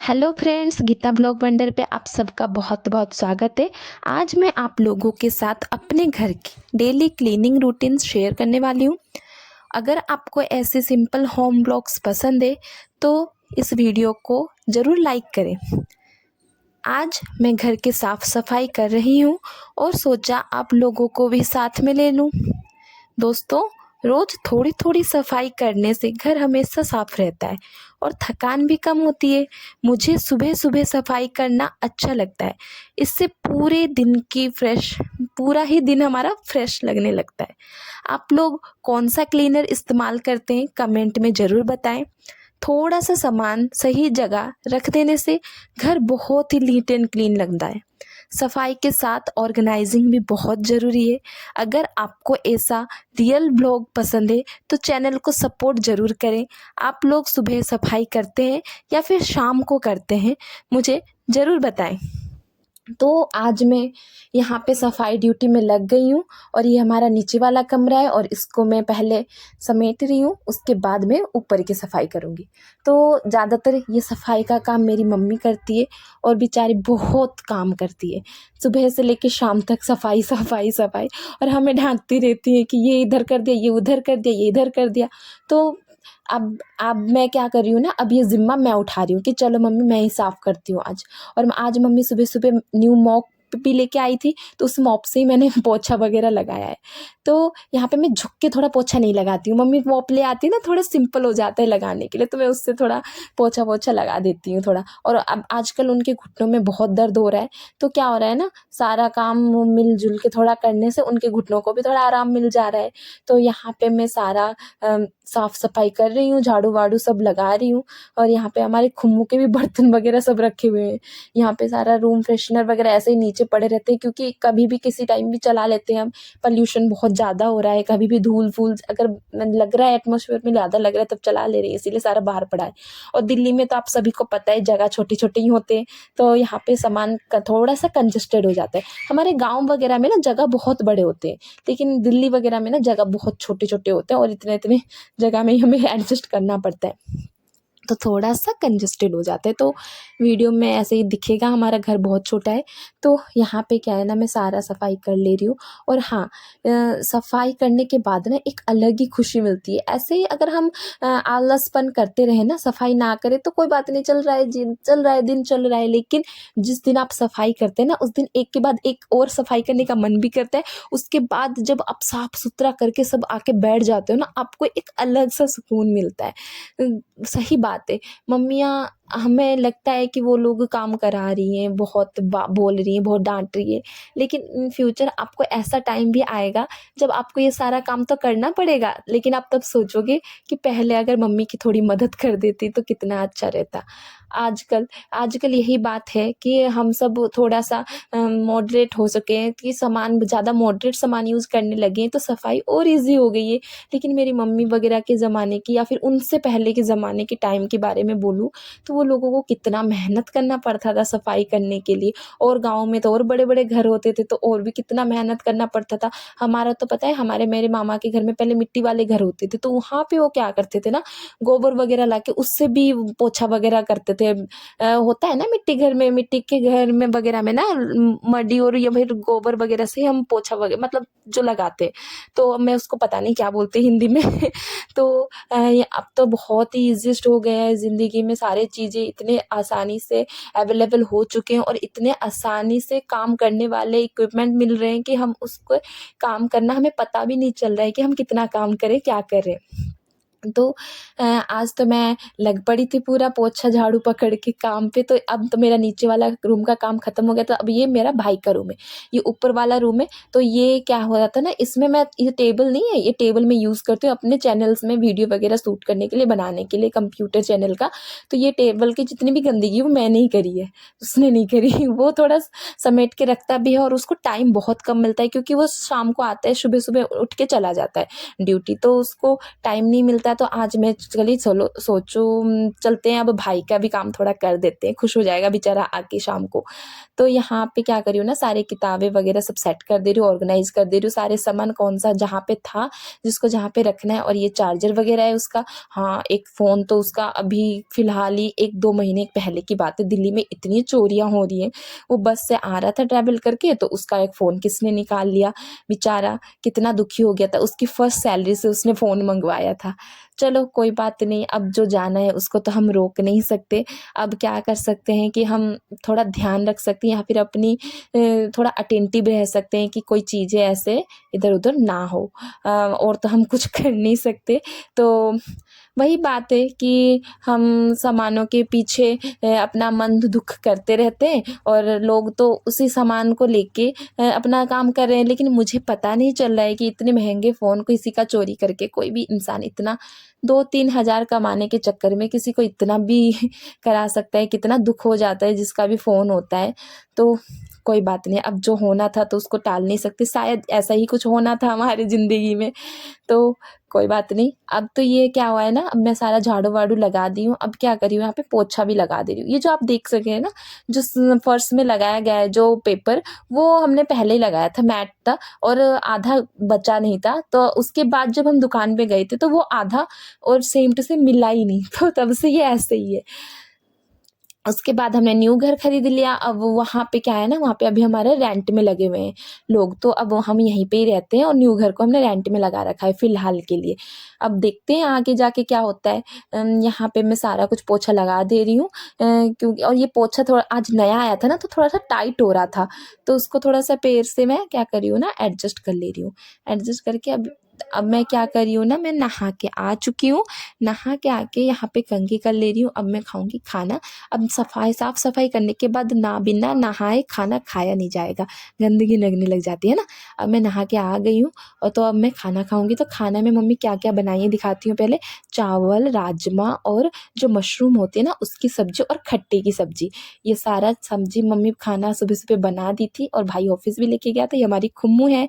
Hello friends, Geeta blog wonder पे आप सबका बहुत बहुत स्वागत है। आज मैं आप लोगों के साथ अपने घर की डेली क्लीनिंग रूटीन शेयर करने वाली हूँ। अगर आपको ऐसे सिंपल होम ब्लॉग्स पसंद है तो इस वीडियो को ज़रूर लाइक करें। आज मैं घर की साफ़ सफाई कर रही हूँ और सोचा आप लोगों को भी साथ में ले लूँ। दोस्तों, रोज थोड़ी थोड़ी सफाई करने से घर हमेशा साफ रहता है और थकान भी कम होती है। मुझे सुबह सुबह सफाई करना अच्छा लगता है। इससे पूरा ही दिन हमारा फ्रेश लगने लगता है। आप लोग कौन सा क्लीनर इस्तेमाल करते हैं, कमेंट में ज़रूर बताएं। थोड़ा सा सामान सही जगह रख देने से घर बहुत ही नीट एंड क्लीन लगता है। सफाई के साथ ऑर्गेनाइजिंग भी बहुत ज़रूरी है। अगर आपको ऐसा रियल ब्लॉग पसंद है तो चैनल को सपोर्ट ज़रूर करें। आप लोग सुबह सफाई करते हैं या फिर शाम को करते हैं, मुझे ज़रूर बताएं। तो आज मैं यहाँ पे सफाई ड्यूटी में लग गई हूँ और ये हमारा नीचे वाला कमरा है और इसको मैं पहले समेट रही हूँ, उसके बाद मैं ऊपर की सफाई करूँगी। तो ज़्यादातर ये सफाई का काम मेरी मम्मी करती है और बेचारी बहुत काम करती है, सुबह से लेकर शाम तक सफाई सफाई सफाई, और हमें डांटती रहती है कि ये इधर कर दिया, ये उधर कर दिया, ये इधर कर दिया। तो अब मैं क्या कर रही हूँ ना, अब ये ज़िम्मा मैं उठा रही हूँ कि चलो मम्मी मैं ही साफ़ करती हूँ आज। और आज मम्मी सुबह सुबह न्यू मॉप भी लेके आई थी, तो उस मॉप से ही मैंने पोछा वगैरह लगाया है। तो यहाँ पे मैं झुक के थोड़ा पोछा नहीं लगाती हूँ, मम्मी मॉप ले आती है ना, थोड़ा सिंपल हो जाता है लगाने के लिए, तो मैं उससे थोड़ा पोछा पोछा लगा देती हूँ थोड़ा। और अब आजकल उनके घुटनों में बहुत दर्द हो रहा है, तो क्या हो रहा है ना, सारा काम मिलजुल के थोड़ा करने से उनके घुटनों को भी थोड़ा आराम मिल जा रहा है। तो यहाँ पे मैं सारा साफ सफाई कर रही हूँ, झाड़ू वाड़ू सब लगा रही हूँ। और यहाँ पे हमारे खुम्मू के भी बर्तन वगैरह सब रखे हुए हैं। यहाँ पे सारा रूम फ्रेशनर वगैरह ऐसे ही नीचे पड़े रहते हैं, क्योंकि कभी भी किसी टाइम भी चला लेते हैं हम। पॉल्यूशन बहुत ज़्यादा हो रहा है, कभी भी धूल फूल अगर लग रहा है, एटमॉस्फेयर में ज़्यादा लग रहा है, तब चला ले रही है, इसीलिए सारा बाहर पड़ा है। और दिल्ली में तो आप सभी को पता है जगह छोटे छोटे ही होते हैं, तो यहाँ पे सामान का थोड़ा सा कंजस्टेड हो जाता है। हमारे गाँव वगैरह में ना जगह बहुत बड़े होते हैं, लेकिन दिल्ली वगैरह में ना जगह बहुत छोटे छोटे होते हैं और इतने इतने जगह में ही हमें एडजस्ट करना पड़ता है, तो थोड़ा सा कंजस्टेड हो जाता है। तो वीडियो में ऐसे ही दिखेगा, हमारा घर बहुत छोटा है। तो यहाँ पे क्या है ना, मैं सारा सफाई कर ले रही हूँ। और हाँ, सफाई करने के बाद ना एक अलग ही खुशी मिलती है। ऐसे ही अगर हम आलसपन करते रहे ना, सफाई ना करें तो कोई बात नहीं, चल रहा है दिन चल रहा है, लेकिन जिस दिन आप सफाई करते हैं ना, उस दिन एक के बाद एक और सफाई करने का मन भी करता है। उसके बाद जब आप साफ सुथरा करके सब आके बैठ जाते हो ना, आपको एक अलग सा सुकून मिलता है। सही बात है, मम्मियाँ, हमें लगता है कि वो लोग काम करा रही हैं, बहुत बोल रही हैं, बहुत डांट रही है, लेकिन इन फ्यूचर आपको ऐसा टाइम भी आएगा जब आपको ये सारा काम तो करना पड़ेगा, लेकिन आप तब सोचोगे कि पहले अगर मम्मी की थोड़ी मदद कर देती तो कितना अच्छा रहता। आजकल आजकल यही बात है कि हम सब थोड़ा सा मॉडरेट हो सके, कि सामान ज़्यादा मॉडरेट सामान यूज़ करने लगे हैं, तो सफाई और ईजी हो गई है। लेकिन मेरी मम्मी वगैरह के ज़माने की या फिर उनसे पहले के ज़माने के टाइम के बारे में बोलूँ, तो वो लोगों को कितना मेहनत करना पड़ता था सफाई करने के लिए। और गाँव में तो और बड़े बड़े घर होते थे, तो और भी कितना मेहनत करना पड़ता था। हमारा तो पता है, मेरे मामा के घर में पहले मिट्टी वाले घर होते थे, तो वहाँ पे वो क्या करते थे ना, गोबर वगैरह ला के उससे भी पोछा वगैरह करते थे। होता है ना, मिट्टी के घर में वगैरह में ना, मड्डी और या फिर गोबर वगैरह से हम पोछा वगैरह मतलब जो लगाते, तो मैं उसको पता नहीं क्या बोलते हिंदी में तो अब तो बहुत ही ईजिएस्ट हो गया है ज़िंदगी में, सारी चीज़ें इतने आसानी से अवेलेबल हो चुके हैं और इतने आसानी से काम करने वाले इक्विपमेंट मिल रहे हैं कि हम उसको काम करना, हमें पता भी नहीं चल रहा है कि हम कितना काम करें, क्या करें। तो आज तो मैं लग पड़ी थी पूरा पोछा झाड़ू पकड़ के काम पे। तो अब तो मेरा नीचे वाला रूम का काम ख़त्म हो गया, तो अब ये मेरा भाई का रूम है, ये ऊपर वाला रूम है। तो ये क्या हो रहा था ना, इसमें मैं, ये टेबल नहीं है, ये टेबल मैं यूज़ करती हूँ अपने चैनल्स में वीडियो वगैरह शूट करने के लिए, बनाने के लिए कंप्यूटर चैनल का। तो ये टेबल की जितनी भी गंदगी वो मैंने ही करी है, उसने नहीं करी वो थोड़ा समेट के रखता भी है और उसको टाइम बहुत कम मिलता है, क्योंकि वो शाम को आता है, सुबह सुबह उठ के चला जाता है ड्यूटी, तो उसको टाइम नहीं मिलता। तो आज मैं चलिए चलो सोचूँ चलते हैं, अब भाई का भी काम थोड़ा कर देते हैं, खुश हो जाएगा बेचारा आके शाम को। तो यहाँ पे क्या कर रही हूँ ना, सारी किताबें वगैरह सब सेट कर दे रही हूँ, ऑर्गेनाइज़ कर दे रही हूँ, सारे सामान कौन-सा जहाँ पे था, जिसको जहाँ पे रखना है, और ये चार्जर वगैरह है उसका। हाँ, एक फ़ोन तो उसका अभी फ़िलहाल ही 1-2 महीने पहले की बात है, दिल्ली में इतनी चोरियाँ हो रही हैं। वो बस से आ रहा था ट्रैवल करके, तो उसका एक फ़ोन किसने निकाल लिया, बेचारा कितना दुखी हो गया था। उसकी फर्स्ट सैलरी से उसने फ़ोन मंगवाया था। चलो कोई बात नहीं, अब जो जाना है उसको तो हम रोक नहीं सकते। अब क्या कर सकते हैं कि हम थोड़ा ध्यान रख सकते हैं, या फिर अपनी थोड़ा अटेंटिव रह सकते हैं कि कोई चीज़ें ऐसे इधर-उधर ना हो। और तो हम कुछ कर नहीं सकते। तो वही बात है कि हम सामानों के पीछे अपना मन दुःख करते रहते हैं, और लोग तो उसी सामान को लेके अपना काम कर रहे हैं, लेकिन मुझे पता नहीं चल रहा है कि इतने महंगे फ़ोन किसी का चोरी करके कोई भी इंसान इतना 2-3 हज़ार कमाने के चक्कर में किसी को इतना भी करा सकता है, कितना दुःख हो जाता है जिसका भी फ़ोन होता है। तो कोई बात नहीं, अब जो होना था तो उसको टाल नहीं सकते, शायद ऐसा ही कुछ होना था हमारी ज़िंदगी में। तो कोई बात नहीं, अब तो ये क्या हुआ है ना, अब मैं सारा झाड़ू-वाड़ू लगा दी हूँ, अब क्या कर रही हूँ यहाँ पे पोछा भी लगा दे रही हूँ। ये जो आप देख सके हैं ना, जो फर्श में लगाया गया है जो पेपर, वो हमने पहले ही लगाया था, मैट था, और आधा बचा नहीं था, तो उसके बाद जब हम दुकान पे गए थे तो वो आधा और सेम टू सेम मिला ही नहीं, तो तब से ये ऐसे ही है। उसके बाद हमने न्यू घर खरीद लिया। अब वहाँ पे क्या है ना, वहाँ पे अभी हमारे रेंट में लगे हुए हैं लोग, तो अब हम यहीं पे ही रहते हैं, और न्यू घर को हमने रेंट में लगा रखा है फ़िलहाल के लिए। अब देखते हैं आगे जाके क्या होता है। यहाँ पे मैं सारा कुछ पोछा लगा दे रही हूँ, क्योंकि और ये पोछा थोड़ा आज नया आया था ना, तो थोड़ा-सा टाइट हो रहा था, तो उसको थोड़ा-सा पैर से मैं क्या कर रही हूँ ना, एडजस्ट कर ले रही हूँ। एडजस्ट करके अब मैं क्या कर रही हूँ ना, मैं नहा के आ चुकी हूँ। नहा के आके यहाँ पे कंघी कर ले रही हूँ, अब मैं खाऊँगी खाना। अब साफ-सफाई करने के बाद ना बिना नहाए खाना खाया नहीं जाएगा, गंदगी लगने लग जाती है ना। अब मैं नहा के आ गई हूँ, और तो अब मैं खाना खाऊँगी, तो खाना में मम्मी क्या-क्या बनाई है दिखाती हूँ पहले। चावल, राजमा और जो मशरूम होती है ना उसकी सब्ज़ी, और खट्टे की सब्ज़ी। ये सारा सब्ज़ी मम्मी खाना सुबह-सुबह बना दी थी, और भाई ऑफ़िस भी लेके गया था। ये हमारी खुम्मू है।